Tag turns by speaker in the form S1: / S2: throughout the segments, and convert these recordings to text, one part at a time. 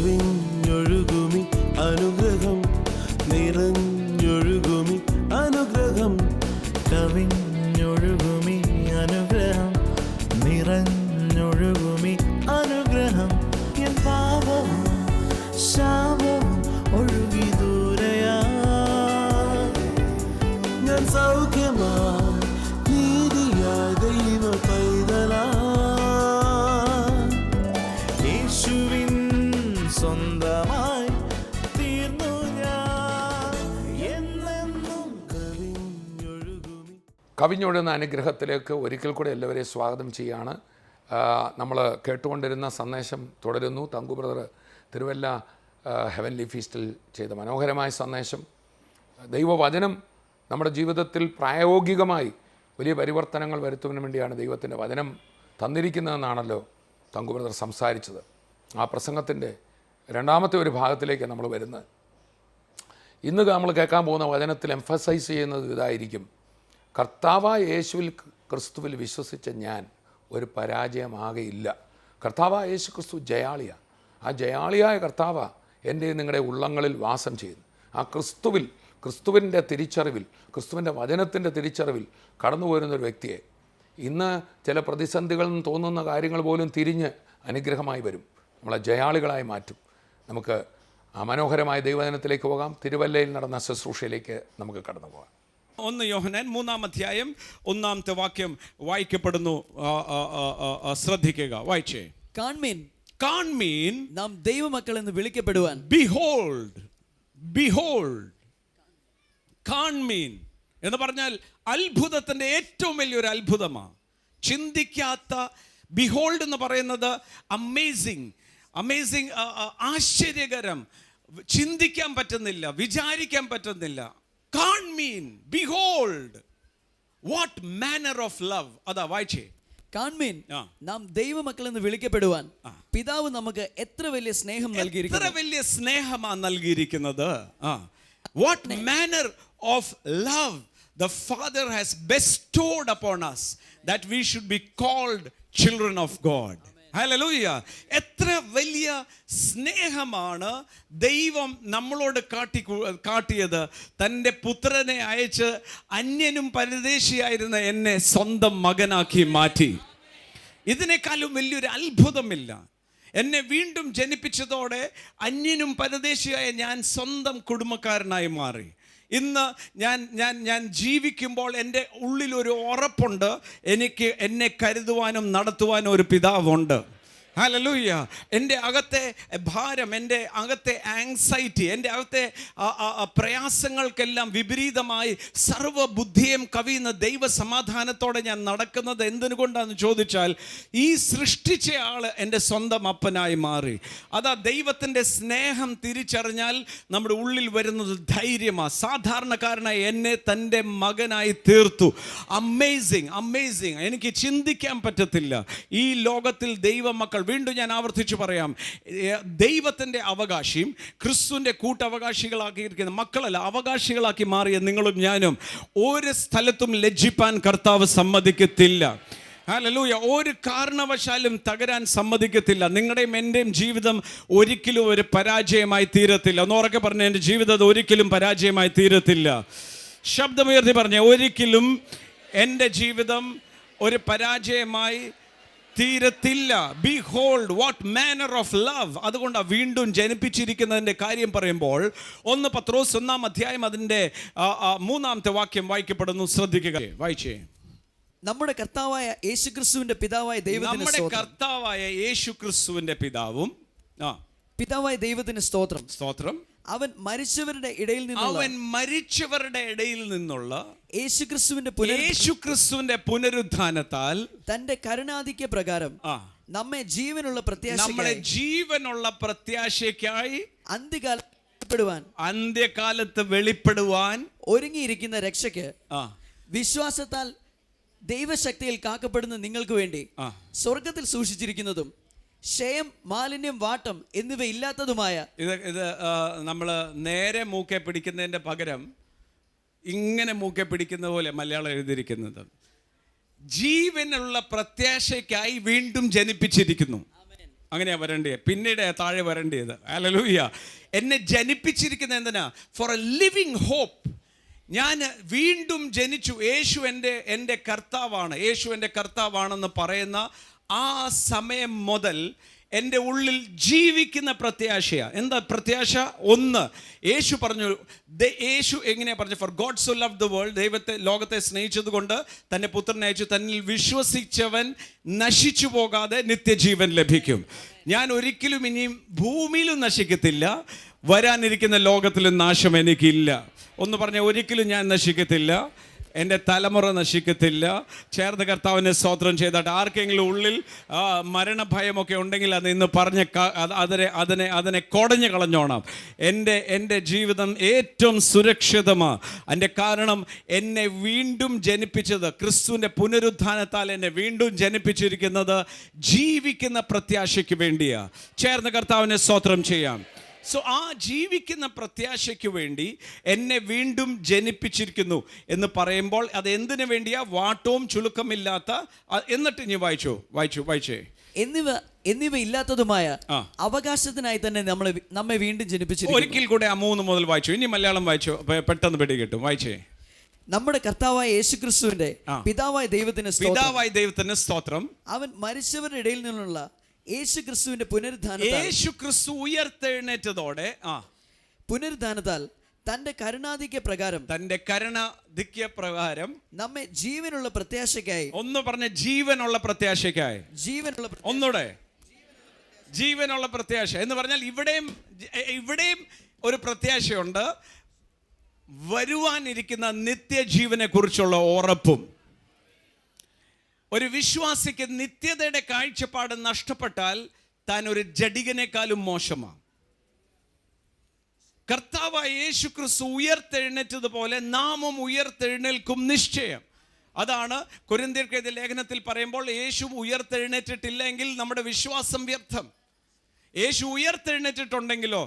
S1: കവിഞ്ഞൊഴുകുമി അനുഗ്രഹം നിറഞ്ഞൊഴുകുമി അനുഗ്രഹം കവിഞ്ഞൊഴുകുമി അനുഗ്രഹം നിറഞ്ഞൊഴുകുമി അനുഗ്രഹം എൻ പാപവും ശാപവും ഒഴുകി ദൂരയാ ഞാൻ സൗഖ്യമാ നീതിയാ ദൈവ പൈതലാ യേശുവിൻ സ്വന്തമായി തീർന്നു ഞാൻ എന്നെന്നും കവിഞ്ഞൊഴുകുമി.
S2: കവിഞ്ഞൊഴുകുന്ന അനുഗ്രഹത്തിലേക്ക് ഒരിക്കൽ കൂടെ എല്ലാവരെയും സ്വാഗതം ചെയ്യാണ്. നമ്മൾ കേട്ടുകൊണ്ടിരുന്ന സന്ദേശം തുടരുന്നു. തങ്കു ബ്രദർ തിരുവല്ല ഹെവൻലി ഫീസ്റ്റിൽ ചെയ്ത മനോഹരമായ സന്ദേശം. ദൈവവചനം നമ്മുടെ ജീവിതത്തിൽ പ്രായോഗികമായി വലിയ പരിവർത്തനങ്ങൾ വരുത്തുന്നതിന് വേണ്ടിയാണ് ദൈവത്തിൻ്റെ വചനം തന്നിരിക്കുന്നതെന്നാണല്ലോ തങ്കു ബ്രദർ സംസാരിച്ചത്. ആ പ്രസംഗത്തിൻ്റെ രണ്ടാമത്തെ ഒരു ഭാഗത്തിലേക്ക് നമ്മൾ വരുന്നത്. ഇന്ന് നമ്മൾ കേൾക്കാൻ പോകുന്ന വചനത്തിൽ എംഫസൈസ് ചെയ്യുന്നത് ഇതായിരിക്കും: കർത്താവായ യേശുവിൽ ക്രിസ്തുവിൽ വിശ്വസിച്ച ഞാൻ ഒരു പരാജയമാകയില്ല. കർത്താവായ യേശു ക്രിസ്തു ജയാളിയാണ്. ആ ജയാളിയായ കർത്താവ എൻ്റെ നിങ്ങളുടെ ഉള്ളങ്ങളിൽ വാസം ചെയ്യുന്നു. ആ ക്രിസ്തുവിൻ്റെ തിരിച്ചറിവിൽ, ക്രിസ്തുവിൻ്റെ വചനത്തിൻ്റെ തിരിച്ചറിവിൽ കടന്നു പോരുന്നൊരു വ്യക്തിയെ ഇന്ന് ചില പ്രതിസന്ധികളിൽ നിന്ന് തോന്നുന്ന കാര്യങ്ങൾ പോലും തിരിഞ്ഞ് അനുഗ്രഹമായി വരും, നമ്മളെ ജയാളികളായി മാറ്റും. നമുക്ക് ആ മനോഹരമായ ദൈവവചനത്തിലേക്ക് പോകാം. തിരുവല്ലയിൽ നടന്ന ശുശ്രൂഷയിലേക്ക് നമുക്ക് കടന്നു പോകാം.
S3: 1 യോഹന്നാൻ 3-ാം അധ്യായം 1-ാമത്തെ വാക്യം വായിക്കപ്പെടുന്നു. ശ്രദ്ധിക്കുക, വായിച്ചേ. കാൺമീൻ
S4: നാം ദൈവമക്കൾ എന്ന് വിളിക്കപ്പെടുവാൻ.
S3: ബിഹോൾഡ് കാൺമീൻ എന്ന് പറഞ്ഞാൽ അത്ഭുതത്തിൻ്റെ ഏറ്റവും വലിയൊരു അത്ഭുതമാണ്. ചിന്തിക്കാത്ത, ബിഹോൾഡ് എന്ന് പറയുന്നത് അമേസിങ്, ആശ്ചര്യകരം, ചിന്തിക്കാൻ പറ്റുന്നില്ല, വിചാരിക്കാൻ പറ്റുന്നില്ല. കാൺമീൻ, behold, what manner of love. അതാ വായിച്ചേ.
S4: കാൺമീൻ നാം ദൈവമക്കൾ എന്ന് വിളിക്കപ്പെടുവാൻ പിതാവ് നമുക്ക് എത്ര വലിയ സ്നേഹം നൽകിയിരിക്കുന്നു.
S3: എത്ര വലിയ സ്നേഹമാണ് നൽകിയിരിക്കുന്നത്. What manner of love the Father has bestowed upon us that we should be called children of God. Hallelujah. എത്ര വലിയ സ്നേഹമാണ് ദൈവം നമ്മളോട് കാട്ടിയത്. തൻ്റെ പുത്രനെ അയച്ച് അന്യനും പരദേശിയായിരുന്ന എന്നെ സ്വന്തം മകനാക്കി മാറ്റി. ഇതിനേക്കാളും വലിയൊരു അത്ഭുതമില്ല. എന്നെ വീണ്ടും ജനിപ്പിച്ചതോടെ അന്യനും പരദേശിയായ ഞാൻ സ്വന്തം കുടുംബക്കാരനായി മാറി. ഇന്ന് ഞാൻ ജീവിക്കുമ്പോൾ എൻ്റെ ഉള്ളിലൊരു ഉറപ്പുണ്ട്, എനിക്ക് എന്നെ കരുതുവാനും നടത്തുവാനും ഒരു പിതാവുണ്ട്. ഹല്ലേലൂയ. എൻ്റെ അകത്തെ ഭാരം, എൻ്റെ അകത്തെ ആങ്സൈറ്റി, എൻ്റെ അകത്തെ പ്രയാസങ്ങൾക്കെല്ലാം വിപരീതമായി സർവ്വബുദ്ധിയും കവിയുന്ന ദൈവസമാധാനത്തോടെ ഞാൻ നടക്കുന്നത് എന്തിനുകൊണ്ടാണെന്ന് ചോദിച്ചാൽ, ഈ സൃഷ്ടിച്ച ആൾ എൻ്റെ സ്വന്തം അപ്പനായി മാറി. അതാ ദൈവത്തിൻ്റെ സ്നേഹം തിരിച്ചറിഞ്ഞാൽ നമ്മുടെ ഉള്ളിൽ വരുന്നത് ധൈര്യമാണ്. സാധാരണക്കാരനായി എന്നെ തൻ്റെ മകനായി തീർത്തു. അമേസിങ്. എനിക്ക് ചിന്തിക്കാൻ പറ്റത്തില്ല. ഈ ലോകത്തിൽ ദൈവമക്കൾ, വീണ്ടും ഞാൻ ആവർത്തിച്ച് പറയാം, ദൈവത്തിൻ്റെ അവകാശിയും ക്രിസ്തുവിൻ്റെ കൂട്ടവകാശികളാക്കിയിരിക്കുന്ന മക്കളല്ല, അവകാശികളാക്കി മാറിയ നിങ്ങളും ഞാനും ഒരു സ്ഥലത്തും ലജ്ജിപ്പാൻ കർത്താവ് സമ്മതിക്കത്തില്ല. ഹല്ലേലൂയ. ഒരു കാരണവശാലും തകരാൻ സമ്മതിക്കത്തില്ല. നിങ്ങളുടെയും എൻ്റെയും ജീവിതം ഒരിക്കലും ഒരു പരാജയമായി തീരത്തില്ല. ഒന്നുറക്കെ പറഞ്ഞ, എൻ്റെ ജീവിതം ഒരിക്കലും പരാജയമായി തീരത്തില്ല. ശബ്ദമുയർത്തി പറഞ്ഞ, ഒരിക്കലും എൻ്റെ ജീവിതം ഒരു പരാജയമായി തീരത്തില്ല. Behold what manner of love. അതുകൊണ്ടാണ് വീണ്ടും ജനിപ്പിച്ചിരിക്കുന്നതിൻ്റെ കാര്യം പറയുമ്പോൾ 1 പത്രോസ് 1-ാം അധ്യായം അതിൻ്റെ 3-ാമത്തെ വാക്യം വായിക്കപ്പെടുന്നു. ശ്രദ്ധിക്കുക, വായിച്ചേ.
S4: നമ്മുടെ കർത്താവായ യേശുക്രിസ്തുവിന്റെ പിതാവായ ദൈവത്തിന് സ്തോത്രം. അവൻ മരിച്ചവരുടെ ഇടയിൽ നിന്നുള്ള യേശുക്രിസ്തുവിന്റെ പുനരുത്ഥാനത്താൽ തന്റെ കരുണാധിക്യ പ്രകാരം നമ്മെ ജീവനുള്ള പ്രത്യാശയ്ക്കായി
S3: അന്ത്യകാലത്ത് വെളിപ്പെടുവാൻ
S4: ഒരുങ്ങിയിരിക്കുന്ന രക്ഷയ്ക്ക് വിശ്വാസത്താൽ ദൈവശക്തിയിൽ കാക്കപ്പെടുന്ന നിങ്ങൾക്ക് വേണ്ടി സ്വർഗത്തിൽ സൂക്ഷിച്ചിരിക്കുന്നതും ക്ഷയം, മാലിന്യം, വാട്ടം എന്നിവ ഇല്ലാത്തതുമായ.
S3: ഇത് നമ്മൾ നേരെ മൂക്കെ പിടിക്കുന്നതിൻ്റെ പകരം ഇങ്ങനെ മൂക്കെ പിടിക്കുന്ന പോലെ മലയാളം എഴുതിയിരിക്കുന്നത്. ജീവനുള്ള പ്രത്യാശയ്ക്കായി വീണ്ടും ജനിപ്പിച്ചിരിക്കുന്നു. അങ്ങനെയാ വരേണ്ടത്, പിന്നീട് താഴെ വരേണ്ടത്. ഹല്ലേലൂയ. എന്നെ ജനിപ്പിച്ചിരിക്കുന്നത് എന്തിനാ? For a living hope. ഞാൻ വീണ്ടും ജനിച്ചു. യേശു എൻ്റെ കർത്താവാണ്, യേശു എൻ്റെ കർത്താവാണെന്ന് പറയുന്ന ആ സമയം മുതൽ എൻ്റെ ഉള്ളിൽ ജീവിക്കുന്ന പ്രത്യാശയാണ്. എന്താ പ്രത്യാശ? ഒന്ന്, യേശു പറഞ്ഞു, യേശു എങ്ങനെയാ പറഞ്ഞു? For God so love the world, ലോകത്തെ സ്നേഹിച്ചത് കൊണ്ട് തൻ്റെ പുത്രനെ അയച്ചു, തന്നിൽ വിശ്വസിച്ചവൻ നശിച്ചു പോകാതെ നിത്യജീവൻ ലഭിക്കും. ഞാൻ ഒരിക്കലും ഇനിയും ഭൂമിയിലും നശിക്കത്തില്ല, വരാനിരിക്കുന്ന ലോകത്തിലും നാശം എനിക്കില്ല. ഒന്ന് പറഞ്ഞ, ഒരിക്കലും ഞാൻ നശിക്കത്തില്ല, എൻ്റെ തലമുറ നശിക്കത്തില്ല. ചേർന്ന് കർത്താവിനെ സ്തോത്രം ചെയ്താട്ട്. ആർക്കെങ്കിലും ഉള്ളിൽ മരണഭയമൊക്കെ ഉണ്ടെങ്കിൽ അത് ഇന്ന് പറഞ്ഞ് അതിനെ കുടഞ്ഞു കളഞ്ഞോണം. എൻ്റെ ജീവിതം ഏറ്റവും സുരക്ഷിതമാണ്. അതിൻ്റെ കാരണം എന്നെ വീണ്ടും ജനിപ്പിച്ചത്, ക്രിസ്തുവിൻ്റെ പുനരുത്ഥാനത്താൽ എന്നെ വീണ്ടും ജനിപ്പിച്ചിരിക്കുന്നത് ജീവിക്കുന്ന പ്രത്യാശയ്ക്ക് വേണ്ടിയാണ്. ചേർന്ന് കർത്താവിനെ സ്തോത്രം ചെയ്യാം. സോ ആ ജീവിക്കുന്ന പ്രത്യാശയ്ക്ക് വേണ്ടി എന്നെ വീണ്ടും ജനിപ്പിച്ചിരിക്കുന്നു എന്ന് പറയുമ്പോൾ അത് എന്തിനു വേണ്ടിയാ? വാട്ടവും ചുളുക്കമില്ലാത്ത, എന്നിട്ട് ഇനി വായിച്ചേ
S4: എന്നിവ ഇല്ലാത്തതുമായ അവകാശത്തിനായി തന്നെ നമ്മെ വീണ്ടും ജനിപ്പിച്ചിരിക്കുന്നു.
S3: ഒരിക്കൽ കൂടെ ആ 3 മുതൽ വായിച്ചു. ഇനി മലയാളം വായിച്ചു, പെട്ടെന്ന് പിടി കിട്ടും. വായിച്ചേ.
S4: നമ്മുടെ കർത്താവായ യേശുക്രിസ്തുവിന്റെ പിതാവായ ദൈവത്തിന് സ്തോത്രം. അവൻ മരിച്ചവരുടെ ഇടയിൽ നിന്നുള്ള യേശുക്രിസ്തുവിന്റെ
S3: യേശുക്രിസ്തു ഉയർത്തെഴുന്നേറ്റതോടെ
S4: പുനരുദ്ധാനത്താൽ തന്റെ കരുണാധിക്യ പ്രകാരം നമ്മെ ജീവനുള്ള പ്രത്യാശയ്ക്കായി,
S3: ഒന്ന് പറഞ്ഞ ജീവനുള്ള പ്രത്യാശയ്ക്കായി, ഒന്നുകൂടെ ജീവനുള്ള പ്രത്യാശ എന്ന് പറഞ്ഞാൽ ഇവിടെയും ഒരു പ്രത്യാശയുണ്ട്. വരുവാനിരിക്കുന്ന നിത്യജീവനെ കുറിച്ചുള്ള ഉറപ്പും. ഒരു വിശ്വാസിക്ക് നിത്യതയുടെ കാഴ്ചപ്പാട് നഷ്ടപ്പെട്ടാൽ താൻ ഒരു ജഡികനേക്കാളും മോശമാണ്. കർത്താവായ യേശുക്രിസ്തു ഉയർത്തെഴുന്നേറ്റതുപോലെ നാമും ഉയർത്തെഴുന്നേൽക്കും നിശ്ചയം. അതാണ് കൊരിന്ത്യർക്കെഴുതിയ ലേഖനത്തിൽ പറയുമ്പോൾ, യേശു ഉയർത്തെഴുന്നേറ്റിട്ടില്ലെങ്കിൽ നമ്മുടെ വിശ്വാസം വ്യർത്ഥം. യേശു ഉയർത്തെഴുന്നേറ്റിട്ടുണ്ടെങ്കിലോ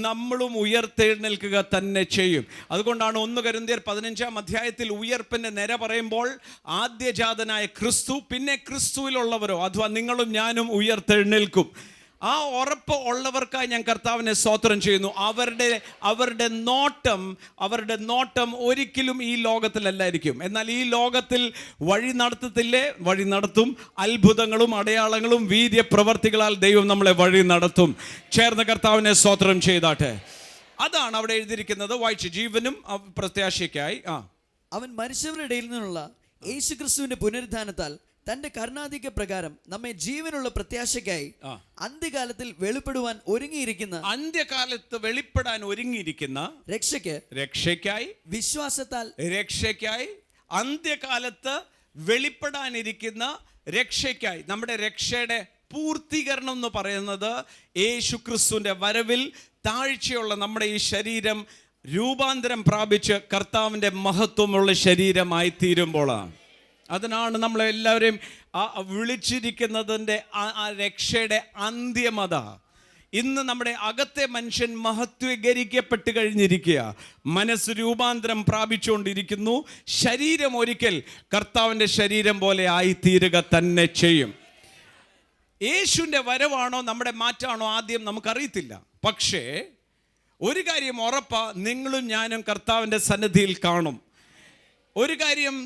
S3: നമ്മളും ഉയർത്തെഴുന്നേൽക്കുക തന്നെ ചെയ്യും. അതുകൊണ്ടാണ് 1 കൊരിന്ത്യർ 15-ാം അധ്യായത്തിൽ ഉയർപ്പിന്റെ നിര പറയുമ്പോൾ ആദ്യജാതനായ ക്രിസ്തു, പിന്നെ ക്രിസ്തുവിലുള്ളവരോ അഥവാ നിങ്ങളും ഞാനും ഉയർത്തെഴുന്നേൽക്കും. ആ ഉറപ്പ് ഉള്ളവർക്കായി ഞാൻ കർത്താവിനെ സ്തോത്രം ചെയ്യുന്നു. അവരുടെ നോട്ടം ഒരിക്കലും ഈ ലോകത്തിലല്ലായിരിക്കും. എന്നാൽ ഈ ലോകത്തിൽ വഴി നടത്തും. അത്ഭുതങ്ങളും അടയാളങ്ങളും വീര്യപ്രവർത്തികളാൽ ദൈവം നമ്മളെ വഴി നടത്തും. ചേർന്ന് കർത്താവിനെ സ്തോത്രം ചെയ്താട്ടെ. അതാണ് അവിടെ എഴുതിയിരിക്കുന്നത്. വായിച്ചു. ജീവനും പ്രത്യാശയ്ക്കായി
S4: അവൻ മരിച്ചവരുടെ ഇടയിൽ നിന്നുള്ള യേശുക്രിസ്തുവിന്റെ പുനരുദ്ധാനത്താൽ തന്റെ കരുണാധിക്യ പ്രകാരം നമ്മെ ജീവനുള്ള പ്രത്യാശയ്ക്കായി അന്ത്യകാലത്തിൽ വെളിപ്പെടാൻ ഒരുങ്ങിയിരിക്കുന്ന
S3: രക്ഷയ്ക്കായി അന്ത്യകാലത്ത് വെളിപ്പെടാനിരിക്കുന്ന രക്ഷയ്ക്കായി. നമ്മുടെ രക്ഷയുടെ പൂർത്തീകരണം എന്ന് പറയുന്നത് യേശുക്രിസ്തുവിന്റെ വരവിൽ താഴ്ചയുള്ള നമ്മുടെ ഈ ശരീരം രൂപാന്തരം പ്രാപിച്ച് കർത്താവിന്റെ മഹത്വമുള്ള ശരീരമായി തീരുമ്പോഴാണ്. അതിനാണ് നമ്മളെല്ലാവരെയും വിളിച്ചിരിക്കുന്നതിൻ്റെ ആ രക്ഷയുടെ അന്ത്യമത. ഇന്ന് നമ്മുടെ അകത്തെ മനുഷ്യൻ മഹത്വീകരിക്കപ്പെട്ട് കഴിഞ്ഞിരിക്കുക, മനസ്സ് രൂപാന്തരം പ്രാപിച്ചുകൊണ്ടിരിക്കുന്നു. ശരീരം ഒരിക്കൽ കർത്താവിൻ്റെ ശരീരം പോലെ ആയിത്തീരുക തന്നെ ചെയ്യും. യേശുവിൻ്റെ വരവാണോ നമ്മുടെ മാറ്റാണോ ആദ്യം നമുക്കറിയത്തില്ല. പക്ഷേ ഒരു കാര്യം ഉറപ്പാ, നിങ്ങളും ഞാനും കർത്താവിൻ്റെ സന്നിധിയിൽ കാണും. ഒരു കാര്യം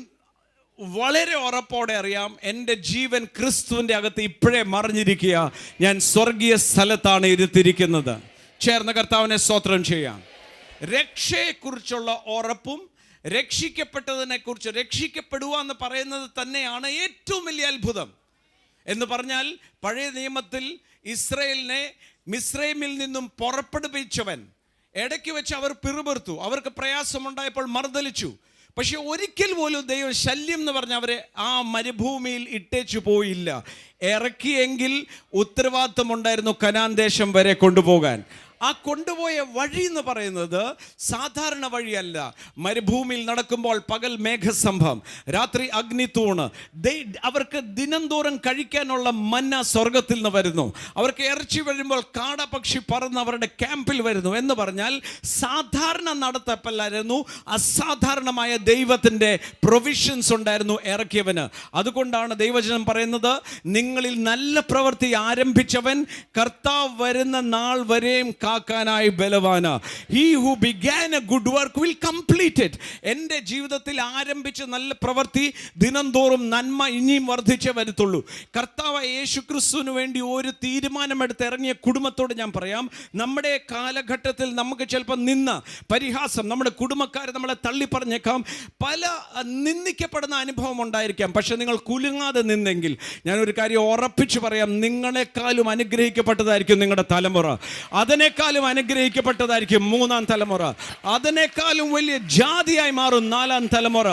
S3: വളരെ ഉറപ്പോടെ അറിയാം, എൻ്റെ ജീവൻ ക്രിസ്തുവിൻ്റെ അകത്ത് ഇപ്പോഴേ മറിഞ്ഞിരിക്കുക. ഞാൻ സ്വർഗീയ സ്ഥലത്താണ് ഇരുത്തിരിക്കുന്നത്. ചേർന്ന് കർത്താവിനെ സ്തോത്രം ചെയ്യാം. രക്ഷയെക്കുറിച്ചുള്ള ഉറപ്പും രക്ഷിക്കപ്പെട്ടതിനെക്കുറിച്ച്, രക്ഷിക്കപ്പെടുക എന്ന് പറയുന്നത് തന്നെയാണ് ഏറ്റവും വലിയ അത്ഭുതം. എന്ന് പറഞ്ഞാൽ പഴയ നിയമത്തിൽ ഇസ്രായേലിനെ മിസ്രൈമിൽ നിന്നും പുറപ്പെടുവിച്ചവൻ ഇടയ്ക്ക് വെച്ച് അവർ പിറുപിറുത്തു, അവർക്ക് പ്രയാസമുണ്ടായപ്പോൾ മറുതലിച്ചു. പക്ഷെ ഒരിക്കൽ പോലും ദൈവം ശല്യം എന്ന് പറഞ്ഞ അവരെ ആ മരുഭൂമിയിൽ ഇട്ടേച്ചു പോയില്ല. ഇറക്കിയെങ്കിൽ ഉത്തരവാദിത്വം ഉണ്ടായിരുന്നു കനാൻ ദേശം വരെ കൊണ്ടുപോകാൻ. ആ കൊണ്ടുപോയ വഴി എന്ന് പറയുന്നത് സാധാരണ വഴിയല്ല. മരുഭൂമിയിൽ നടക്കുമ്പോൾ പകൽ മേഘസ്തംഭം, രാത്രി അഗ്നിത്തൂണ്. അവർക്ക് ദിനംതോറും കഴിക്കാനുള്ള മന്ന സ്വർഗത്തിൽ നിന്ന് വരുന്നു. അവർക്ക് ഇറച്ചി വരുമ്പോൾ കാടപക്ഷി പറന്ന് അവരുടെ ക്യാമ്പിൽ വരുന്നു. എന്ന് പറഞ്ഞാൽ സാധാരണ നടത്തപ്പല്ലായിരുന്നു, അസാധാരണമായ ദൈവത്തിൻ്റെ പ്രൊവിഷൻസ് ഉണ്ടായിരുന്നു ഇറക്കിയവന്. അതുകൊണ്ടാണ് ദൈവജനം പറയുന്നത്, നിങ്ങളിൽ നല്ല പ്രവൃത്തി ആരംഭിച്ചവൻ കർത്താവ് വരുന്ന നാൾ വരെയും കാക്കാനായി ബലവാനാ. He who began a good work will complete it. എൻ്റെ ജീവിതത്തിൽ ആരംഭിച്ച നല്ല പ്രവൃത്തി ദിനംതോറും നന്മ ഇനിയും വർദ്ധിച്ചേ വരത്തുള്ളൂ. കർത്താവ് യേശുക്രിസ്തുവിന് വേണ്ടി ഒരു തീരുമാനമെടുത്ത് ഇറങ്ങിയ കുടുംബത്തോട് ഞാൻ പറയാം, നമ്മുടെ കാലഘട്ടത്തിൽ നമുക്ക് ചിലപ്പോൾ പരിഹാസം, നമ്മുടെ കുടുംബക്കാർ നമ്മളെ തള്ളി പറഞ്ഞേക്കാം, പല നിന്ദിക്കപ്പെടുന്ന അനുഭവം ഉണ്ടായിരിക്കാം. പക്ഷെ നിങ്ങൾ കുലുങ്ങാതെ നിന്നെങ്കിൽ ഞാനൊരു കാര്യം ഉറപ്പിച്ചു പറയാം, നിങ്ങളെക്കാളും അനുഗ്രഹിക്കപ്പെട്ടതായിരിക്കും നിങ്ങളുടെ തലമുറ. അതിനേക്കാളും അനുഗ്രഹിക്കപ്പെട്ടതായിരിക്കും മൂന്നാം തലമുറ. അതിനേക്കാളും വലിയ ജാതിയായി മാറും നാലാം തലമുറ.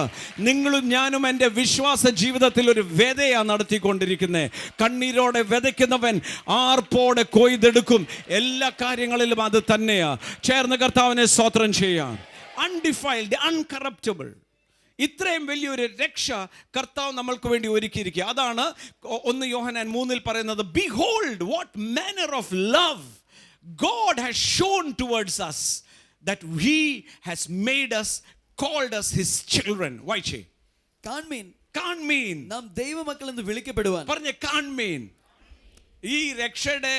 S3: നിങ്ങളും ഞാനും എൻ്റെ വിശ്വാസ ജീവിതത്തിൽ ഒരു വിതയാണ് നടത്തിക്കൊണ്ടിരിക്കുന്നത്. കണ്ണീരോടെ വിതയ്ക്കുന്നവൻ ആർപ്പോടെ കൊയ്തെടുക്കും. എല്ലാ കാര്യങ്ങളിലും അത് തന്നെയാ. ചേർന്ന് കർത്താവിനെ സ്തോത്രം ചെയ്യാം. അൺഡിഫൈൽഡ്, അൺകറപ്റ്റബിൾ, ഇത്രയും വലിയൊരു രക്ഷ കർത്താവ് നമ്മൾക്ക് വേണ്ടി ഒരുക്കിയിരിക്കുക. അതാണ് 1 യോഹന്നാൻ 3 പറയുന്നത്, behold what manner of love God has shown towards us, that He has made us, called us His children. വായിച്ചേ, കാൺമീൻ,
S4: നാം ദൈവമക്കൾ എന്ന് വിളിക്കപ്പെടുവാൻ.
S3: പറഞ്ഞേ, കാൺമീൻ. ഈ രക്ഷയുടെ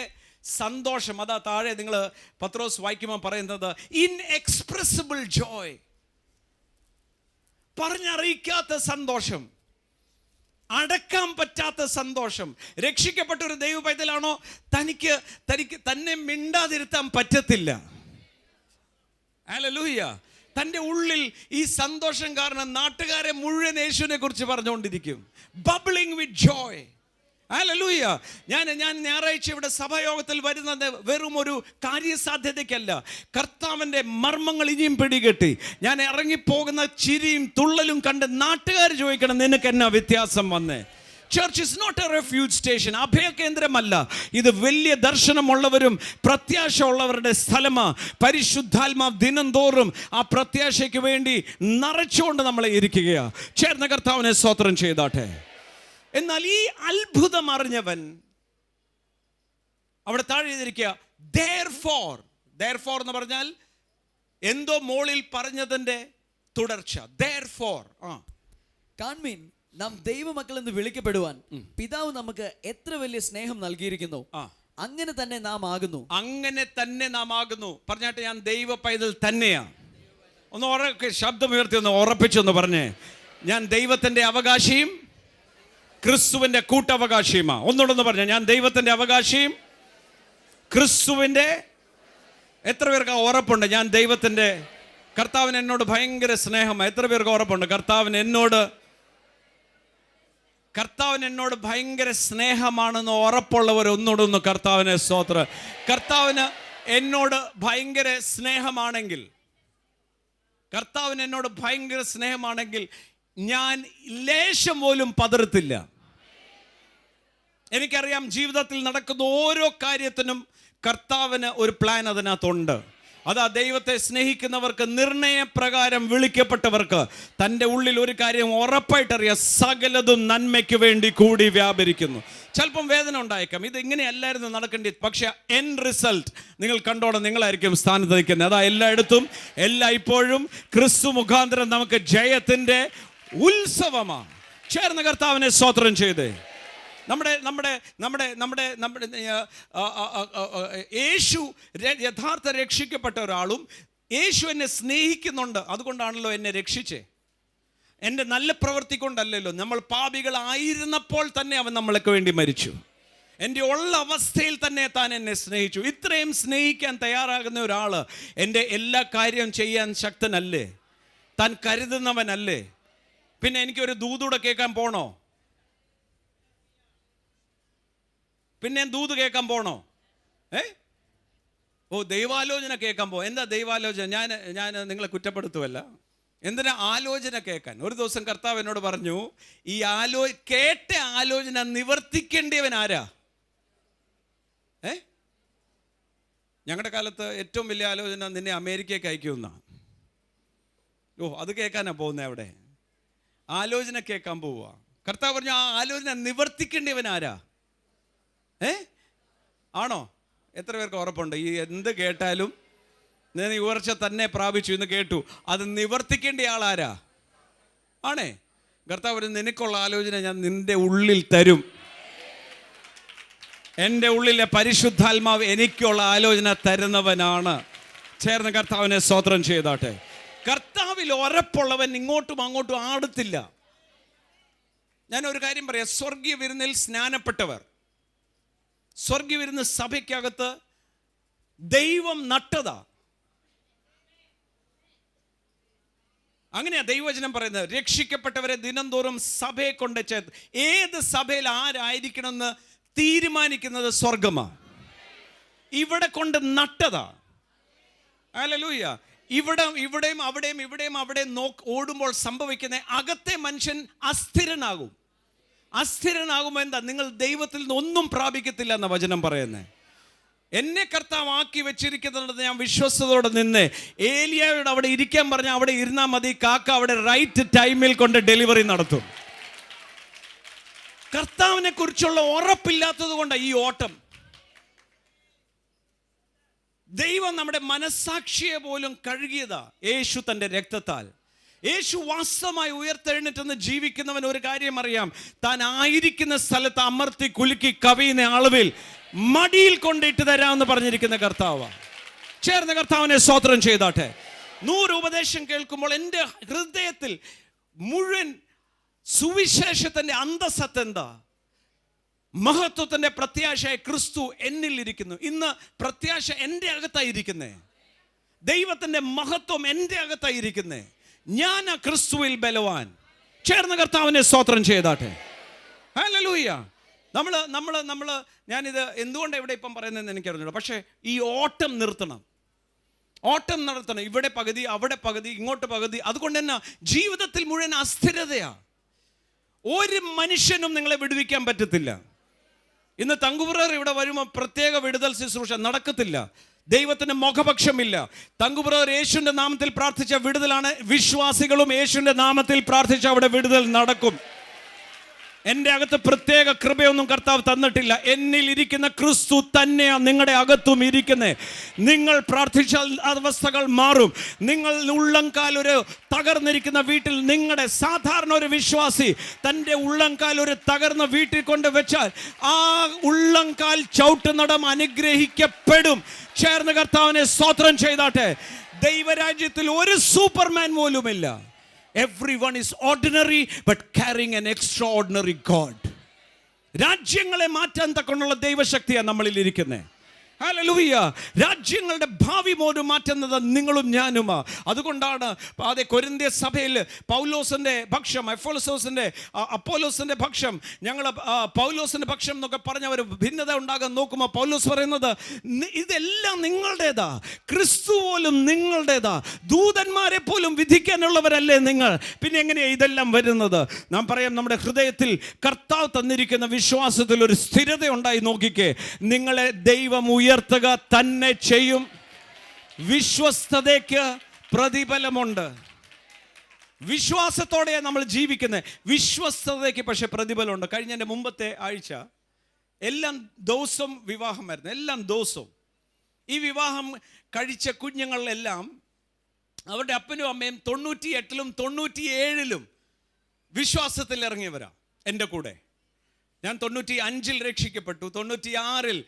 S3: സന്തോഷം അതാ താഴെ നിങ്ങൾ പത്രോസ് വായിക്കുമ്പോൾ പറയുന്നത്, ഇൻഎക്സ്പ്രസിബിൾ ജോയ്, പറഞ്ഞറിയിക്കാത്ത സന്തോഷം, അടക്കാൻ പറ്റാത്ത സന്തോഷം. രക്ഷിക്കപ്പെട്ട ഒരു ദൈവ പൈതലാണോ, തനിക്ക് തന്നെ മിണ്ടാതിരുത്താൻ പറ്റത്തില്ല. ഹല്ലേലൂയ. തൻ്റെ ഉള്ളിൽ ഈ സന്തോഷം കാരണം നാട്ടുകാരെ മുഴുവൻ യേശുവിനെ കുറിച്ച് പറഞ്ഞുകൊണ്ടിരിക്കും. ബബ്ലിംഗ് വിത്ത് ജോയ്. ഹല്ലേലൂയ. ഞാൻ ഞായറാഴ്ച ഇവിടെ സഭായോഗത്തിൽ വരുന്നത് വെറും ഒരു കാര്യസാധ്യതയ്ക്കല്ല, കർത്താവിൻ്റെ മർമ്മങ്ങൾ ഇനിയും പിടികെട്ടി ഞാൻ ഇറങ്ങിപ്പോകുന്ന ചിരിയും തുള്ളലും കണ്ട് നാട്ടുകാർ ചോദിക്കണം, നിനക്ക് എന്നാ വ്യത്യാസം വന്നേ? Church is not a refuge station, അഭയകേന്ദ്രമല്ല. ഇത് വലിയ ദർശനമുള്ളവരും പ്രത്യാശ ഉള്ളവരുടെ സ്ഥലമാണ്. പരിശുദ്ധാത്മാവ് ദിനംതോറും ആ പ്രത്യാശയ്ക്ക് വേണ്ടി നിറച്ചുകൊണ്ട് നമ്മളെ ഇരിക്കുകയാണ്. ചേർന്ന കർത്താവിനെ സ്തോത്രം ചെയ്താട്ടെ. എന്നാൽ ഈ അത്ഭുതം അറിഞ്ഞവൻ അവിടെ താഴെ എഴുതിയിരിക്കുക, therefore എന്ന് പറഞ്ഞാൽ എന്തോ മോളിൽ പറഞ്ഞതിന്റെ തുടർച്ച. therefore
S4: കാൺമീൻ, നാം ദൈവമക്കൾ എന്ന് വിളിക്കപ്പെടുവാൻ പിതാവ് നമുക്ക് എത്ര വലിയ സ്നേഹം നൽകിയിരിക്കുന്നു, അങ്ങനെ തന്നെ നാം ആകുന്നു.
S3: അങ്ങനെ തന്നെ നാം ആകുന്നു. പറഞ്ഞാട്ടെ, ഞാൻ ദൈവ പൈതൽ തന്നെയാ. ഒന്ന് ശബ്ദമുയർത്തി ഒന്ന് ഉറപ്പിച്ചൊന്ന് പറഞ്ഞേ, ഞാൻ ദൈവത്തിന്റെ അവകാശിയും ക്രിസ്തുവിന്റെ കൂട്ടവകാശിയുമാ. ഒന്നുകൂടെ പറഞ്ഞ, ഞാൻ ദൈവത്തിന്റെ അവകാശിയും ക്രിസ്തുവിന്റെ. എത്ര പേർക്ക് ഉറപ്പുണ്ട് ഞാൻ ദൈവത്തിന്റെ? കർത്താവിന് എന്നോട് ഭയങ്കര സ്നേഹമാണ്. എത്ര പേർക്ക് ഉറപ്പുണ്ട് കർത്താവിന് എന്നോട് ഭയങ്കര സ്നേഹമാണെന്ന് ഉറപ്പുള്ളവർ ഒന്നുകൂടെ ഒന്ന് കർത്താവിനെ സ്തോത്രം. കർത്താവിന് എന്നോട് ഭയങ്കര സ്നേഹമാണെങ്കിൽ ഞാൻ ലേശം പോലും പതറത്തില്ല. എനിക്കറിയാം ജീവിതത്തിൽ നടക്കുന്ന ഓരോ കാര്യത്തിനും കർത്താവിന് ഒരു പ്ലാൻ അതിനകത്തുണ്ട്. അതാ ദൈവത്തെ സ്നേഹിക്കുന്നവർക്ക്, നിർണയപ്രകാരം വിളിക്കപ്പെട്ടവർക്ക് തൻ്റെ ഉള്ളിൽ ഒരു കാര്യം ഉറപ്പായിട്ടറിയാം, സകലതും നന്മയ്ക്ക് വേണ്ടി കൂടി വ്യാപരിക്കുന്നു. ചിലപ്പം വേദന ഉണ്ടായേക്കാം, ഇത് ഇങ്ങനെയല്ലായിരുന്നു നടക്കേണ്ടത്, പക്ഷെ എൻഡ് റിസൾട്ട് നിങ്ങൾ കണ്ടോണം, നിങ്ങളായിരിക്കും സ്ഥാനത്ത് നിൽക്കുന്നത്. അതാ എല്ലായിടത്തും ഇപ്പോഴും ക്രിസ്തു മുഖാന്തരം നമുക്ക് ജയത്തിൻ്റെ ഉത്സവമാണ്. ചേർന്ന കർത്താവിനെ സ്തോത്രം ചെയ്തേ. നമ്മുടെ യേശു യഥാർത്ഥ രക്ഷിക്കപ്പെട്ട ഒരാളും യേശു എന്നെ സ്നേഹിക്കുന്നുണ്ട്, അതുകൊണ്ടാണല്ലോ എന്നെ രക്ഷിച്ചേ. എൻ്റെ നല്ല പ്രവൃത്തി കൊണ്ടല്ലല്ലോ. നമ്മൾ പാപികളായിരുന്നപ്പോൾ തന്നെ അവൻ നമ്മൾക്ക് വേണ്ടി മരിച്ചു. എൻ്റെ ഉള്ള അവസ്ഥയിൽ തന്നെ താൻ എന്നെ സ്നേഹിച്ചു. ഇത്രയും സ്നേഹിക്കാൻ തയ്യാറാകുന്ന ഒരാൾ എൻ്റെ എല്ലാ കാര്യവും ചെയ്യാൻ ശക്തനല്ലേ? താൻ കരുതുന്നവനല്ലേ? പിന്നെ എനിക്കൊരു ദൂതൂടെ കേൾക്കാൻ പോണോ? പിന്നെ ദൂത് കേൾക്കാൻ പോണോ? ദൈവാലോചന കേൾക്കാൻ എന്താ ദൈവാലോചന? ഞാൻ നിങ്ങളെ കുറ്റപ്പെടുത്തുമല്ല. എന്തിനാ ആലോചന കേൾക്കാൻ? ഒരു ദിവസം കർത്താവ് എന്നോട് പറഞ്ഞു, ഈ കേട്ട ആലോചന നിവർത്തിക്കേണ്ടിയവൻ ആരാ? ഞങ്ങളുടെ കാലത്ത് ഏറ്റവും വലിയ ആലോചന നിന്നെ അമേരിക്കയ്ക്ക് അയക്കുമെന്നാണ്. അത് കേൾക്കാനാണ് പോകുന്നത്. അവിടെ ആലോചന കേൾക്കാൻ പോവുക. കർത്താവ് പറഞ്ഞു ആ ആലോചന നിവർത്തിക്കേണ്ടവൻ ആരാ? ആണോ? എത്ര പേർക്ക് ഉറപ്പുണ്ട് ഈ എന്ത് കേട്ടാലും ഞാൻ ഈ ഉയർച്ച തന്നെ പ്രാപിച്ചു എന്ന് കേട്ടു, അത് നിവർത്തിക്കേണ്ട ആളാരാ? ആണേ. കർത്താവ് പറഞ്ഞു നിനക്കുള്ള ആലോചന ഞാൻ നിന്റെ ഉള്ളിൽ തരും. എൻ്റെ ഉള്ളിലെ പരിശുദ്ധാത്മാവ് എനിക്കുള്ള ആലോചന തരുന്നവനാണ്. ചേർന്ന് കർത്താവിനെ സ്തോത്രം ചെയ്താട്ടെ. കർത്താവിൽ ഉറപ്പുള്ളവൻ ഇങ്ങോട്ടും അങ്ങോട്ടും ആടത്തില്ല. ഞാനൊരു കാര്യം പറയാം. സ്വർഗീയ വിരുന്നിൽ സ്നാനപ്പെട്ടവർ, സ്വർഗീയ വിരുന്ന് സഭയ്ക്കകത്ത് ദൈവം നട്ടതാ. അങ്ങനെയാ ദൈവവചനം പറയുന്നത്. രക്ഷിക്കപ്പെട്ടവരെ ദിനംതോറും സഭയെ കൊണ്ട് ചേർത്ത്. ഏത് സഭയിൽ ആരായിരിക്കണമെന്ന് തീരുമാനിക്കുന്നത് സ്വർഗമാണ്. ഇവിടെ കൊണ്ട് നട്ടതാ. ഹല്ലേലൂയ. ഇവിടെയും അവിടെയും ഓടുമ്പോൾ സംഭവിക്കുന്ന അകത്തെ മനുഷ്യൻ അസ്ഥിരനാകും. അസ്ഥിരനാകുമ്പോൾ എന്താ? നിങ്ങൾ ദൈവത്തിൽ നിന്ന് ഒന്നും പ്രാപിക്കത്തില്ല എന്ന വചനം പറയുന്നത്. എന്നെ കർത്താവ് ആക്കി വെച്ചിരിക്കുന്നുണ്ടെന്ന് ഞാൻ വിശ്വസ്തയോടെ നിന്ന് ഏലിയായോട് അവിടെ ഇരിക്കാൻ പറഞ്ഞാൽ അവിടെ ഇരുന്നാൽ മതി. കാക്ക അവിടെ റൈറ്റ് ടൈമിൽ കൊണ്ട് ഡെലിവറി നടത്തും. കർത്താവിനെ കുറിച്ചുള്ള ഉറപ്പില്ലാത്തത് കൊണ്ടാണ് ഈ ഓട്ടം. ദൈവം നമ്മുടെ മനസ്സാക്ഷിയെ പോലും കഴുകിയതാ യേശു തൻ്റെ രക്തത്താൽ. യേശു വാസ്തവമായി ഉയർത്തെഴുന്നേറ്റെന്ന് ജീവിക്കുന്നവൻ ഒരു കാര്യം അറിയാം. താൻ ആയിരിക്കുന്ന സ്ഥലത്ത് അമർത്തി കുലുക്കി കവിയുന്ന അളവിൽ മടിയിൽ കൊണ്ടിട്ട് തരാമെന്ന് പറഞ്ഞിരിക്കുന്ന കർത്താവാണ്. ചേർന്ന് കർത്താവിനെ സ്തോത്രം ചെയ്താട്ടെ. 100 ഉപദേശം കേൾക്കുമ്പോൾ എൻ്റെ ഹൃദയത്തിൽ മുഴുവൻ സുവിശേഷത്തിൻ്റെ അന്തസ്സത്ത് എന്താ? മഹത്വത്തിൻ്റെ പ്രത്യാശയായ ക്രിസ്തു എന്നിൽ ഇരിക്കുന്നു. ഇന്ന് പ്രത്യാശ എൻ്റെ അകത്തായിരിക്കുന്നേ. ദൈവത്തിൻ്റെ മഹത്വം എൻ്റെ അകത്തായിരിക്കുന്നേ. ഞാൻ ആ ക്രിസ്തുവിൽ ബലവാൻ. ചേർന്ന് കർത്താവിനെ സ്തോത്രം ചെയ്താട്ടെ. ഹല്ലേലൂയ. ഞാനിത് എന്തുകൊണ്ട് ഇവിടെ ഇപ്പം പറയുന്നതെന്ന് എനിക്കറിഞ്ഞൂടാ. പക്ഷേ ഈ ഓട്ടം നിർത്തണം. ഇവിടെ പകുതി അവിടെ പകുതി ഇങ്ങോട്ട് പകുതി. അതുകൊണ്ട് തന്നെ ജീവിതത്തിൽ മുഴുവൻ അസ്ഥിരതയാ. ഒരു മനുഷ്യനും നിങ്ങളെ വിടുവിക്കാൻ പറ്റത്തില്ല. ഇന്ന് തങ്കുബ്രദർ ഇവിടെ വരുമ്പോൾ പ്രത്യേക വിടുതൽ ശുശ്രൂഷ നടക്കത്തില്ല. ദൈവത്തിന് മുഖപക്ഷമില്ല. തങ്കുബ്രദർ യേശുവിൻ്റെ നാമത്തിൽ പ്രാർത്ഥിച്ച വിടുതലാണ്. വിശ്വാസികളും യേശുവിൻ്റെ നാമത്തിൽ പ്രാർത്ഥിച്ച അവിടെ വിടുതൽ നടക്കും. എൻ്റെ അകത്ത് പ്രത്യേക കൃപയൊന്നും കർത്താവ് തന്നിട്ടില്ല. എന്നിൽ ഇരിക്കുന്ന ക്രിസ്തു തന്നെയാണ് നിങ്ങളുടെ അകത്തും ഇരിക്കുന്നത്. നിങ്ങൾ പ്രാർത്ഥിച്ചാൽ അവസ്ഥകൾ മാറും. നിങ്ങൾ ഉള്ളംകാൽ ഒരു തകർന്നിരിക്കുന്ന വീട്ടിൽ, നിങ്ങളുടെ സാധാരണ ഒരു വിശ്വാസി തൻ്റെ ഉള്ളംകാൽ ഒരു തകർന്ന വീട്ടിൽ കൊണ്ട് വെച്ചാൽ ആ ഉള്ളംകാൽ ചവിട്ടുന്നടം അനുഗ്രഹിക്കപ്പെടും. ചേർന്ന് കർത്താവിനെ സ്തോത്രം ചെയ്താട്ടെ. ദൈവരാജ്യത്തിൽ ഒരു സൂപ്പർമാൻ പോലുമില്ല. Everyone is ordinary but carrying an extraordinary God. രാജ്യങ്ങളെ മാറ്റാൻ തക്കൊണ്ടുള്ള ദൈവശക്തിയാണ് നമ്മളിൽ ഇരിക്കുന്നത്. ഹല്ലേലൂയ. രാജ്യങ്ങളുടെ ഭാവി പോലും മാറ്റുന്നത് നിങ്ങളും ഞാനുമാ. അതുകൊണ്ടാണ് അതേ കൊരിന്ത്യ സഭയിൽ പൗലോസിൻ്റെ പക്ഷം, അപ്പോലോസിൻ്റെ പക്ഷം, ഞങ്ങൾ പൗലോസിൻ്റെ പക്ഷം എന്നൊക്കെ പറഞ്ഞ ഒരു ഭിന്നത ഉണ്ടാകാൻ നോക്കുമ്പോൾ പൗലോസ് പറയുന്നത് ഇതെല്ലാം നിങ്ങളുടേതാ, ക്രിസ്തു പോലും നിങ്ങളുടേതാ, ദൂതന്മാരെ പോലും വിധിക്കാനുള്ളവരല്ലേ നിങ്ങൾ. പിന്നെ എങ്ങനെയാണ് ഇതെല്ലാം വരുന്നത്? നാം പറയാം, നമ്മുടെ ഹൃദയത്തിൽ കർത്താവ് തന്നിരിക്കുന്ന വിശ്വാസത്തിൽ ഒരു സ്ഥിരത ഉണ്ടായി. നോക്കിക്കേ, നിങ്ങളെ ദൈവം ഉയർത്തുക തന്നെ ചെയ്യും. വിശ്വസ്തതയ്ക്ക് പ്രതിഫലമുണ്ട്. വിശ്വാസത്തോടെയാണ് നമ്മൾ ജീവിക്കുന്നത്. വിശ്വസ്തതയ്ക്ക് പക്ഷെ പ്രതിഫലമുണ്ട്. കഴിഞ്ഞ എൻ്റെ മുമ്പത്തെ ആഴ്ച എല്ലാം ദിവസവും വിവാഹമായിരുന്നു. എല്ലാം ദിവസവും ഈ വിവാഹം കഴിച്ച കുഞ്ഞുങ്ങളെല്ലാം അവരുടെ അപ്പനും അമ്മയും 98-ലും 97-ലും വിശ്വാസത്തിൽ ഇറങ്ങിയവരാ. എൻ്റെ കൂടെ ഞാൻ 95-ൽ രക്ഷിക്കപ്പെട്ടു. 96-ൽ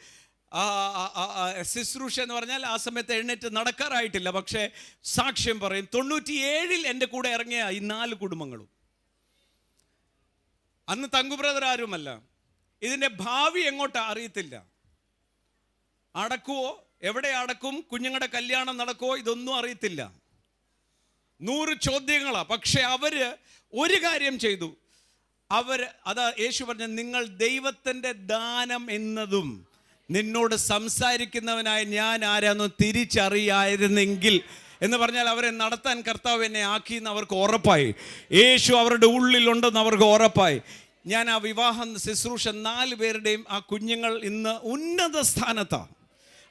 S3: ശുശ്രൂഷ എന്ന് പറഞ്ഞാൽ ആ സമയത്ത് എഴുന്നേറ്റ് നടക്കാറായിട്ടില്ല, പക്ഷേ സാക്ഷ്യം പറയും. 97-ൽ എൻ്റെ കൂടെ ഇറങ്ങിയ ഈ 4 കുടുംബങ്ങളും. അന്ന് തങ്കുബ്രദർ ആരുമല്ല. ഇതിൻ്റെ ഭാവി എങ്ങോട്ടാ അറിയത്തില്ല. അടക്കുവോ, എവിടെ അടക്കും, കുഞ്ഞുങ്ങളുടെ കല്യാണം നടക്കുവോ, ഇതൊന്നും അറിയത്തില്ല. 100 ചോദ്യങ്ങളാ. പക്ഷെ അവര് ഒരു കാര്യം ചെയ്തു. അതാ യേശു പറഞ്ഞ, നിങ്ങൾ ദൈവത്തിൻ്റെ ദാനം എന്നതും നിന്നോട് സംസാരിക്കുന്നവനായ ഞാൻ ആരാന്ന് തിരിച്ചറിയായിരുന്നെങ്കിൽ എന്ന് പറഞ്ഞാൽ അവരെ നടത്താൻ കർത്താവ് എന്നെ ആക്കിയെന്ന് അവർക്ക് ഉറപ്പായി. യേശു അവരുടെ ഉള്ളിലുണ്ടെന്ന് അവർക്ക് ഉറപ്പായി. ഞാൻ ആ വിവാഹം ശുശ്രൂഷ 4 പേരുടെയും ആ കുഞ്ഞുങ്ങൾ ഇന്ന് ഉന്നത സ്ഥാനത്താണ്.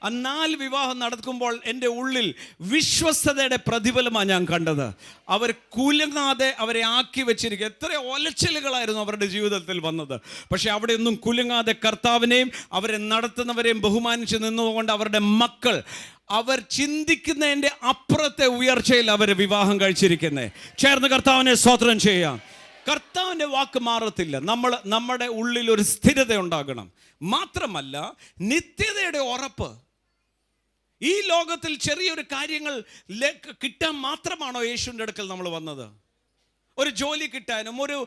S3: ആ 4 വിവാഹം നടക്കുമ്പോൾ എൻ്റെ ഉള്ളിൽ വിശ്വസ്തതയുടെ പ്രതിഫലമാണ് ഞാൻ കണ്ടത്. അവർ കുലുങ്ങാതെ അവരെ ആക്കി വെച്ചിരിക്കുക. എത്ര ഒലച്ചിലുകളായിരുന്നു അവരുടെ ജീവിതത്തിൽ വന്നത്. പക്ഷെ അവിടെ ഒന്നും കുലുങ്ങാതെ കർത്താവിനെയും അവരെ നടത്തുന്നവരെയും ബഹുമാനിച്ച് നിന്നുകൊണ്ട് അവരുടെ മക്കൾ അവർ ചിന്തിക്കുന്നതിൻ്റെ അപ്പുറത്തെ ഉയർച്ചയിൽ അവർ വിവാഹം കഴിച്ചിരിക്കുന്നത്. ചേർന്ന് കർത്താവിനെ സ്തോത്രം ചെയ്യാം. കർത്താവിൻ്റെ വാക്ക് മാറത്തില്ല. നമ്മുടെ ഉള്ളിൽ ഒരു സ്ഥിരത ഉണ്ടാകണം. മാത്രമല്ല നിത്യതയുടെ ഉറപ്പ്. ഈ ലോകത്തിൽ ചെറിയൊരു കാര്യങ്ങൾ കിട്ടാൻ മാത്രമാണോ യേശുവിൻ്റെ അടുക്കൽ നമ്മൾ വന്നത്? ഒരു ജോലി കിട്ടാനും, ഒരു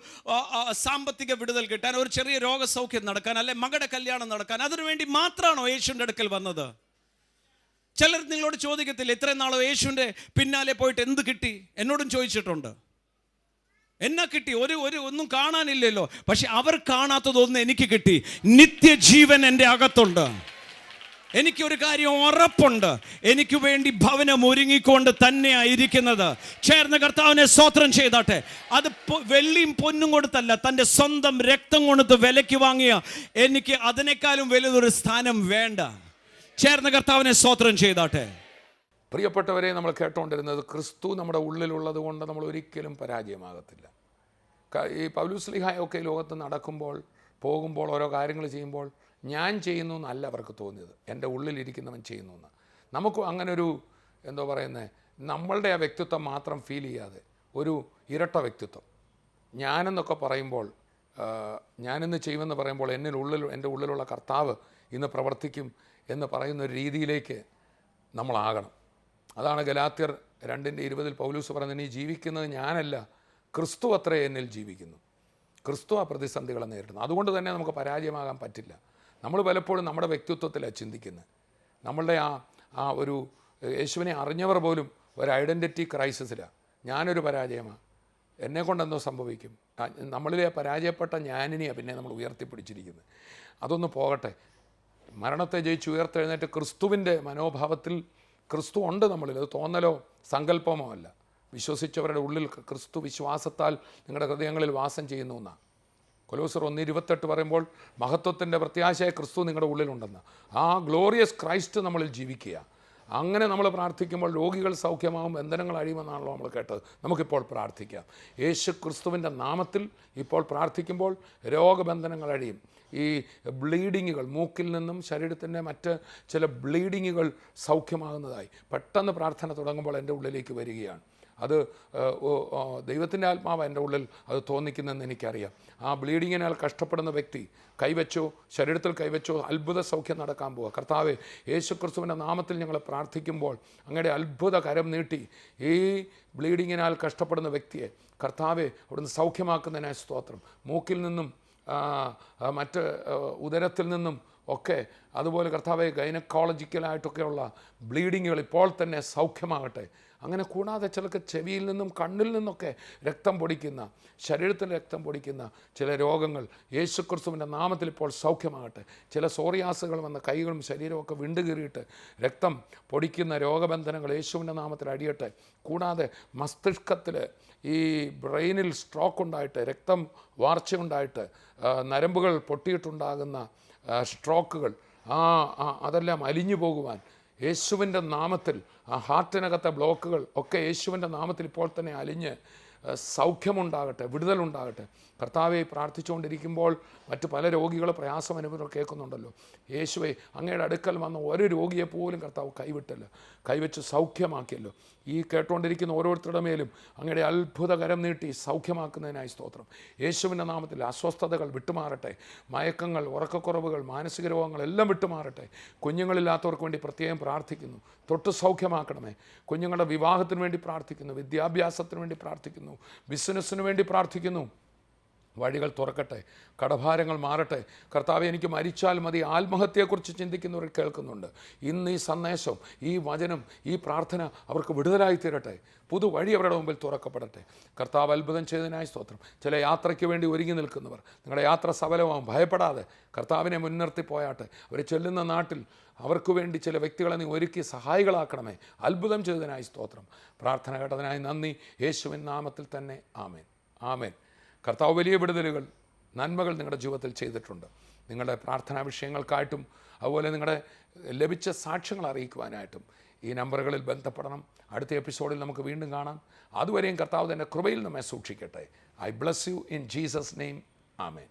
S3: സാമ്പത്തിക വിടുതൽ കിട്ടാനും, ഒരു ചെറിയ രോഗസൗഖ്യം നടക്കാൻ, അല്ലെ മകളുടെ കല്യാണം നടക്കാൻ, അതിനുവേണ്ടി മാത്രമാണോ യേശുവിൻ്റെ അടുക്കൽ വന്നത്? ചിലർ നിങ്ങളോട് ചോദിക്കത്തില്ല, ഇത്രയും നാളോ യേശുവിൻ്റെ പിന്നാലെ പോയിട്ട് എന്ത് കിട്ടി? എന്നോടും ചോദിച്ചിട്ടുണ്ട്. എന്നാ കിട്ടി? ഒന്നും കാണാനില്ലല്ലോ. പക്ഷെ അവർ കാണാത്തതൊന്നും എനിക്ക് കിട്ടി. നിത്യജീവൻ എൻ്റെ അകത്തുണ്ട്. എനിക്കൊരു കാര്യം ഉറപ്പുണ്ട്, എനിക്ക് വേണ്ടി ഭവനം ഒരുങ്ങിക്കൊണ്ട് തന്നെയായിരിക്കുന്നത്. ചേർന്ന് കർത്താവിനെ സ്തോത്രം ചെയ്താട്ടെ. അത് വെള്ളിയും പൊന്നും കൊടുത്തല്ല, തൻ്റെ സ്വന്തം രക്തം കൊടുത്ത് വിലയ്ക്ക് വാങ്ങിയ എനിക്ക് അതിനേക്കാളും വലുതൊരു സ്ഥാനം വേണ്ട. ചേർന്ന് കർത്താവിനെ സ്തോത്രം ചെയ്താട്ടെ.
S2: പ്രിയപ്പെട്ടവരെ, നമ്മൾ കേട്ടുകൊണ്ടിരുന്നത് ക്രിസ്തു നമ്മുടെ ഉള്ളിലുള്ളത് കൊണ്ട് നമ്മൾ ഒരിക്കലും പരാജയമാകത്തില്ല. ഈ പൗലോസ്ലീഹായൊക്കെ ലോകത്ത് നടക്കുമ്പോൾ, പോകുമ്പോൾ, ഓരോ കാര്യങ്ങൾ ചെയ്യുമ്പോൾ ഞാൻ ചെയ്യുന്നു എന്നല്ല അവർക്ക് തോന്നിയത്, എൻ്റെ ഉള്ളിലിരിക്കുന്നവൻ ചെയ്യുന്നു എന്ന്. നമുക്കും അങ്ങനൊരു എന്തോ പറയുന്നത്, നമ്മളുടെ ആ വ്യക്തിത്വം മാത്രം ഫീൽ ചെയ്യാതെ ഒരു ഇരട്ട വ്യക്തിത്വം, ഞാനെന്നൊക്കെ പറയുമ്പോൾ, ഞാനിന്ന് ചെയ്യുമെന്ന് പറയുമ്പോൾ എൻ്റെ ഉള്ളിലുള്ള കർത്താവ് ഇന്ന് പ്രവർത്തിക്കും എന്ന് പറയുന്ന ഒരു രീതിയിലേക്ക് നമ്മളാകണം. അതാണ് ഗലാത്യർ 2:20 പൗലൂസ് പറയുന്നത്, നീ ജീവിക്കുന്നത് ഞാനല്ല, ക്രിസ്തു അത്രേ എന്നിൽ ജീവിക്കുന്നു. ക്രിസ്തു ആ പ്രതിസന്ധികളെ നേരിടുന്നു. അതുകൊണ്ട് തന്നെ നമുക്ക് പരാജയമാകാൻ പറ്റില്ല. നമ്മൾ പലപ്പോഴും നമ്മുടെ വ്യക്തിത്വത്തിലാണ് ചിന്തിക്കുന്നത്. നമ്മളുടെ ആ ഒരു യേശുവിനെ അറിഞ്ഞവർ പോലും ഒരു ഐഡൻറ്റിറ്റി ക്രൈസിസിലാണ്. ഞാനൊരു പരാജയമാണ്, എന്നെക്കൊണ്ടെന്തോ സംഭവിക്കും. നമ്മളിലെ പരാജയപ്പെട്ട ഞാനിനെയാണ് പിന്നെ നമ്മൾ ഉയർത്തിപ്പിടിച്ചിരിക്കുന്നത്. അതൊന്ന് പോകട്ടെ. മരണത്തെ ജയിച്ച് ഉയർത്തെഴുന്നേറ്റ് ക്രിസ്തുവിൻ്റെ മനോഭാവത്തിൽ ക്രിസ്തു ഉണ്ട് നമ്മളിൽ. അത് തോന്നലോ സങ്കല്പമോ അല്ല. വിശ്വസിച്ചവരുടെ ഉള്ളിൽ ക്രിസ്തു വിശ്വാസത്താൽ നിങ്ങളുടെ ഹൃദയങ്ങളിൽ വാസം ചെയ്യുന്നു എന്നാണ് കൊലോസ്യർ 1:28 പറയുമ്പോൾ, മഹത്വത്തിൻ്റെ പ്രത്യാശയായ ക്രിസ്തു നിങ്ങളുടെ ഉള്ളിലുണ്ടെന്ന്. ആ ഗ്ലോറിയസ് ക്രൈസ്റ്റ് നമ്മളിൽ ജീവിക്കുക. അങ്ങനെ നമ്മൾ പ്രാർത്ഥിക്കുമ്പോൾ രോഗികൾ സൗഖ്യമാകും, ബന്ധനങ്ങൾ അഴിയുമെന്നാണല്ലോ നമ്മൾ കേട്ടത്. നമുക്കിപ്പോൾ പ്രാർത്ഥിക്കാം. യേശു ക്രിസ്തുവിൻ്റെ നാമത്തിൽ ഇപ്പോൾ പ്രാർത്ഥിക്കുമ്പോൾ രോഗബന്ധനങ്ങൾ അഴിയും. ഈ ബ്ലീഡിങ്ങുകൾ, മൂക്കിൽ നിന്നും ശരീരത്തിൻ്റെ മറ്റ് ചില ബ്ലീഡിങ്ങുകൾ സൗഖ്യമാകുന്നതായി പെട്ടെന്ന് പ്രാർത്ഥന തുടങ്ങുമ്പോൾ എൻ്റെ ഉള്ളിലേക്ക് വരികയാണ്. അത് ദൈവത്തിൻ്റെ ആത്മാവ് എൻ്റെ ഉള്ളിൽ അത് തോന്നിക്കുന്നതെന്ന് എനിക്കറിയാം. ആ ബ്ലീഡിങ്ങിനാൽ കഷ്ടപ്പെടുന്ന വ്യക്തി കൈവച്ചോ, ശരീരത്തിൽ കൈവച്ചോ അത്ഭുത സൗഖ്യം നടക്കാൻ പോവുക. കർത്താവേ, യേശു ക്രിസ്തുവിൻ്റെ നാമത്തിൽ ഞങ്ങൾ പ്രാർത്ഥിക്കുമ്പോൾ അങ്ങയുടെ അത്ഭുത കരം നീട്ടി ഈ ബ്ലീഡിങ്ങിനാൽ കഷ്ടപ്പെടുന്ന വ്യക്തിയെ കർത്താവെ അവിടുന്ന് സൗഖ്യമാക്കുന്നതിനായി സ്തോത്രം. മൂക്കിൽ നിന്നും മറ്റ് ഉദരത്തിൽ നിന്നും ഒക്കെ, അതുപോലെ കർത്താവെ ഗൈനക്കോളജിക്കലായിട്ടൊക്കെയുള്ള ബ്ലീഡിങ്ങുകൾ ഇപ്പോൾ തന്നെ സൗഖ്യമാകട്ടെ. അങ്ങനെ കൂടാതെ ചിലർക്ക് ചെവിയിൽ നിന്നും കണ്ണിൽ നിന്നൊക്കെ രക്തം പൊടിക്കുന്ന, ശരീരത്തിൽ രക്തം പൊടിക്കുന്ന ചില രോഗങ്ങൾ യേശുക്രിസ്തുവിൻ്റെ നാമത്തിൽ ഇപ്പോൾ സൗഖ്യമാകട്ടെ. ചില സോറിയാസുകൾ വന്ന കൈകളും ശരീരമൊക്കെ വിണ്ടുകീറിയിട്ട് രക്തം പൊടിക്കുന്ന രോഗബന്ധനങ്ങൾ യേശുവിൻ്റെ നാമത്തിൽ അടിയട്ടെ. കൂടാതെ മസ്തിഷ്കത്തിൽ ഈ ബ്രെയിനിൽ സ്ട്രോക്ക് ഉണ്ടായിട്ട്, രക്തം വാർച്ചയുണ്ടായിട്ട്, നരമ്പുകൾ പൊട്ടിയിട്ടുണ്ടാകുന്ന സ്ട്രോക്കുകൾ അതെല്ലാം അലിഞ്ഞു പോകുവാൻ യേശുവിൻ്റെ നാമത്തിൽ, ആ ഹാർട്ടിനകത്തെ ബ്ലോക്കുകൾ ഒക്കെ യേശുവിൻ്റെ നാമത്തിൽ ഇപ്പോൾ തന്നെ അലിഞ്ഞ് സൗഖ്യമുണ്ടാകട്ടെ, വിടുതലുണ്ടാകട്ടെ. കർത്താവെ, പ്രാർത്ഥിച്ചുകൊണ്ടിരിക്കുമ്പോൾ മറ്റ് പല രോഗികൾ പ്രയാസം അനുഭവം കേൾക്കുന്നുണ്ടല്ലോ. യേശുവെ, അങ്ങയുടെ അടുക്കൽ വന്ന ഒരു രോഗിയെ പോലും കർത്താവ് കൈവിട്ടല്ലോ, കൈവച്ച് സൗഖ്യമാക്കിയല്ലോ. ഈ കേട്ടുകൊണ്ടിരിക്കുന്ന ഓരോരുത്തരുടെ മേലും അങ്ങയുടെ അത്ഭുതകരം നീട്ടി സൗഖ്യമാക്കുന്നതിനായി സ്തോത്രം. യേശുവിൻ്റെ നാമത്തിൽ അസ്വസ്ഥതകൾ വിട്ടുമാറട്ടെ, മയക്കങ്ങൾ, ഉറക്കക്കുറവുകൾ, മാനസിക രോഗങ്ങൾ എല്ലാം വിട്ടുമാറട്ടെ. കുഞ്ഞുങ്ങളില്ലാത്തവർക്ക് വേണ്ടി പ്രത്യേകം പ്രാർത്ഥിക്കുന്നു, തൊട്ട് സൗഖ്യമാക്കണമേ. കുഞ്ഞുങ്ങളുടെ വിവാഹത്തിന് വേണ്ടി പ്രാർത്ഥിക്കുന്നു, വിദ്യാഭ്യാസത്തിന് വേണ്ടി പ്രാർത്ഥിക്കുന്നു, ബിസിനസ്സിന് വേണ്ടി പ്രാർത്ഥിക്കുന്നു. വഴികൾ തുറക്കട്ടെ, കടഭാരങ്ങൾ മാറട്ടെ. കർത്താവെ, എനിക്ക് മരിച്ചാൽ മതി, ആത്മഹത്യയെക്കുറിച്ച് ചിന്തിക്കുന്നവർ കേൾക്കുന്നുണ്ട്. ഇന്ന് ഈ സന്ദേശം, ഈ വചനം, ഈ പ്രാർത്ഥന അവർക്ക് വിടുതലായി തീരട്ടെ. പുതുവഴി അവരുടെ മുമ്പിൽ തുറക്കപ്പെടട്ടെ. കർത്താവ് അത്ഭുതം ചെയ്തതിനായി സ്തോത്രം. ചില യാത്രയ്ക്ക് വേണ്ടി ഒരുങ്ങി നിൽക്കുന്നവർ, നിങ്ങളുടെ യാത്ര സഫലമാവും, ഭയപ്പെടാതെ കർത്താവിനെ മുൻനിർത്തി പോയാട്ടെ. അവർ ചെല്ലുന്ന നാട്ടിൽ അവർക്ക് വേണ്ടി ചില വ്യക്തികളെ നീ ഒരുക്കി സഹായികളാക്കണമേ. അത്ഭുതം ചെയ്തതിനായി സ്തോത്രം. പ്രാർത്ഥന കേട്ടതിനായി നന്ദി. യേശുവിൻ നാമത്തിൽ തന്നെ ആമേൻ, ആമേൻ. കർത്താവ് വലിയ വിടുതലുകൾ നന്മകൾ നിങ്ങളുടെ ജീവിതത്തിൽ ചെയ്തിട്ടുണ്ട്. നിങ്ങളുടെ പ്രാർത്ഥനാ വിഷയങ്ങൾക്കായിട്ടും അതുപോലെ നിങ്ങളുടെ ലഭിച്ച സാക്ഷ്യങ്ങൾ അറിയിക്കുവാനായിട്ടും ഈ നമ്പറുകളിൽ ബന്ധപ്പെടണം. അടുത്ത എപ്പിസോഡിൽ നമുക്ക് വീണ്ടും കാണാം. അതുവരെയും കർത്താവ് തൻ്റെ കൃപയിൽ നമ്മെ സൂക്ഷിക്കട്ടെ. I bless you in Jesus name. Amen.